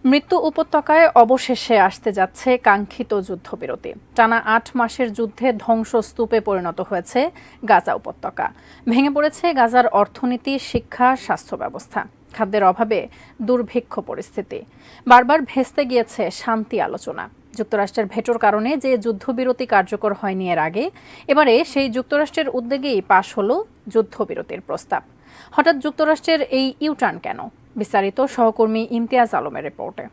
মৃত্যু উপত্যকায় অবশেষে আসতে যাচ্ছে কাঙ্ক্ষিত যুদ্ধবিরতি। টানা ৮ মাসের যুদ্ধে ধ্বংসস্তূপে পরিণত হয়েছে গাজা উপত্যকা। ভেঙে পড়েছে গাজার অর্থনীতি, শিক্ষা, স্বাস্থ্য ব্যবস্থা। খাদ্যের অভাবে দুর্ভিক্ষ পরিস্থিতি। বারবার ভেস্তে গিয়েছে শান্তি আলোচনা। যুক্তরাষ্ট্রের ভেটোর কারণে যে যুদ্ধবিরতি কার্যকর হয়নি এর আগে, এবারে সেই যুক্তরাষ্ট্রের উদ্যোগেই পাশ হলো যুদ্ধবিরতির প্রস্তাব। হঠাৎ যুক্তরাষ্ট্রের এই ইউটার্ন কেন? বিস্তারিত সহকর্মী ইমতিয়াজ আলমের রিপোর্টে।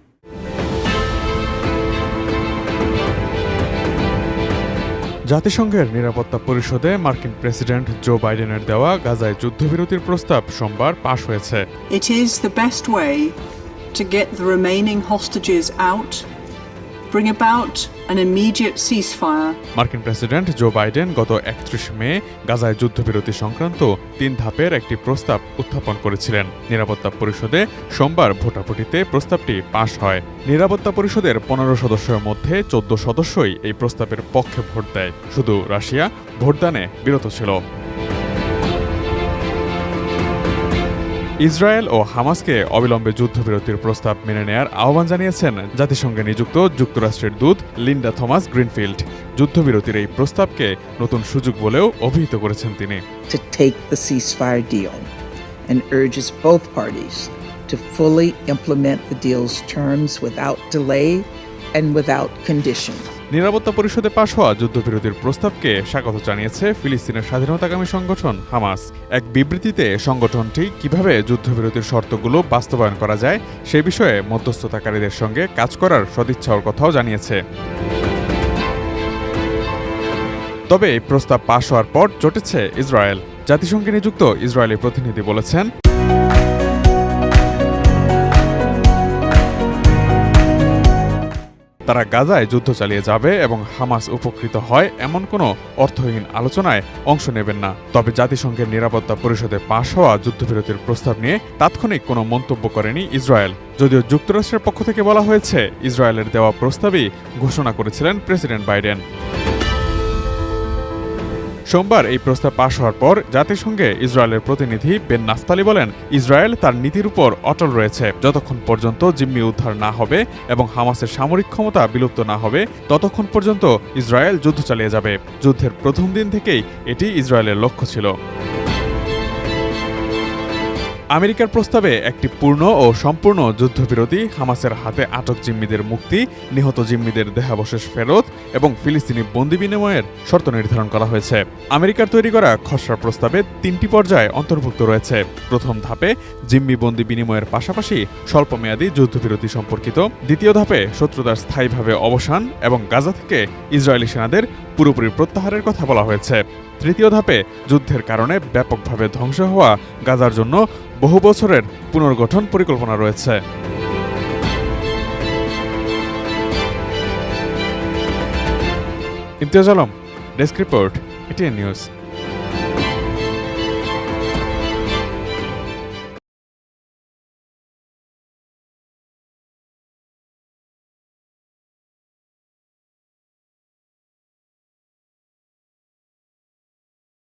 জাতিসংঘের নিরাপত্তা পরিষদে মার্কিন প্রেসিডেন্ট জো বাইডেনের দেওয়া গাজায় যুদ্ধবিরতির প্রস্তাব সোমবার পাশ হয়েছে। It is the best way to get the remaining hostages out, bring about an immediate ceasefire. মার্কিন প্রেসিডেন্ট জো বাইডেন গত ৩১ মে গাজায় যুদ্ধবিরতি সংক্রান্ত ৩ ধাপের একটি প্রস্তাব উত্থাপন করেছিলেন। নিরাপত্তা পরিষদে সোমবার ভোটাভুটিতে প্রস্তাবটি পাশ হয়। নিরাপত্তা পরিষদের ১৫ সদস্যের মধ্যে ১৪ সদস্যই এই প্রস্তাবের পক্ষে ভোট দেয়। শুধু রাশিয়া ভোটদানে বিরত ছিল। ইসরায়েল ও হামাসকে অবিলম্বে যুদ্ধবিরতির প্রস্তাব মেনে নেয়ার আহ্বান জানিয়েছেন জাতিসংঘে নিযুক্ত যুক্তরাষ্ট্রের দূত লিন্ডা থমাস গ্রিনফিল্ড। যুদ্ধবিরতির এই প্রস্তাবকে নতুন সুযোগ বলেও অভিহিত করেছেন তিনি। To take the ceasefire deal and urges both parties to fully implement the deal's terms without delay and without condition. নিরাপত্তা পরিষদে পাশ হওয়া যুদ্ধবিরতির প্রস্তাবকে স্বাগত জানিয়েছে ফিলিস্তিনের স্বাধীনতাকামী সংগঠন হামাস। এক বিবৃতিতে সংগঠনটি কিভাবে যুদ্ধবিরতির শর্তগুলো বাস্তবায়ন করা যায় সে বিষয়ে মধ্যস্থতাকারীদের সঙ্গে কাজ করার সদিচ্ছার কথাও জানিয়েছে। তবে এই প্রস্তাব পাশ হওয়ার পর চটেছে ইসরায়েল। জাতিসংঘে নিযুক্ত ইসরায়েলি প্রতিনিধি বলেছেন, তারা গাজায় যুদ্ধ চালিয়ে যাবে এবং হামাস উপকৃত হয় এমন কোনো অর্থহীন আলোচনায় অংশ নেবেন না। তবে জাতিসংঘের নিরাপত্তা পরিষদে পাশ হওয়া যুদ্ধবিরতির প্রস্তাব নিয়ে তাৎক্ষণিক কোনো মন্তব্য করেনি ইসরায়েল। যদিও যুক্তরাষ্ট্রের পক্ষ থেকে বলা হয়েছে, ইসরায়েলের দেওয়া প্রস্তাবই ঘোষণা করেছিলেন প্রেসিডেন্ট বাইডেন। সোমবার এই প্রস্তাব পাশ হওয়ার পর জাতিসংঘে ইসরায়েলের প্রতিনিধি বেন নাফতালি বলেন, ইসরায়েল তার নীতির উপর অটল রয়েছে। যতক্ষণ পর্যন্ত জিম্মি উদ্ধার না হবে এবং হামাসের সামরিক ক্ষমতা বিলুপ্ত না হবে ততক্ষণ পর্যন্ত ইসরায়েল যুদ্ধ চালিয়ে যাবে। যুদ্ধের প্রথম দিন থেকেই এটি ইসরায়েলের লক্ষ্য ছিল। আমেরিকার প্রস্তাবে একটি পূর্ণ ও সম্পূর্ণ যুদ্ধবিরতি, হামাসের হাতে আটক জিম্মিদের মুক্তি, নিহত জিম্মিদের দেহাবশেষ ফেরত এবং ফিলিস্তিনি বন্দি বিনিময়ের শর্ত নির্ধারণ করা হয়েছে। আমেরিকার তৈরি করা খসড়া প্রস্তাবে ৩টি পর্যায়ে অন্তর্ভুক্ত রয়েছে। প্রথম ধাপে জিম্মি বন্দি বিনিময়ের পাশাপাশি স্বল্পমেয়াদী যুদ্ধবিরতি সম্পর্কিত। দ্বিতীয় ধাপে শত্রুতার স্থায়ীভাবে অবসান এবং গাজা থেকে ইসরায়েলি সেনাদের পুরোপুরি প্রত্যাহারের কথা বলা হয়েছে। তৃতীয় ধাপে যুদ্ধের কারণে ব্যাপকভাবে ধ্বংস হওয়া গাজার জন্য বহু বছরের পুনর্গঠন পরিকল্পনা রয়েছে। Imtiaz Alam, desk report, ATN news.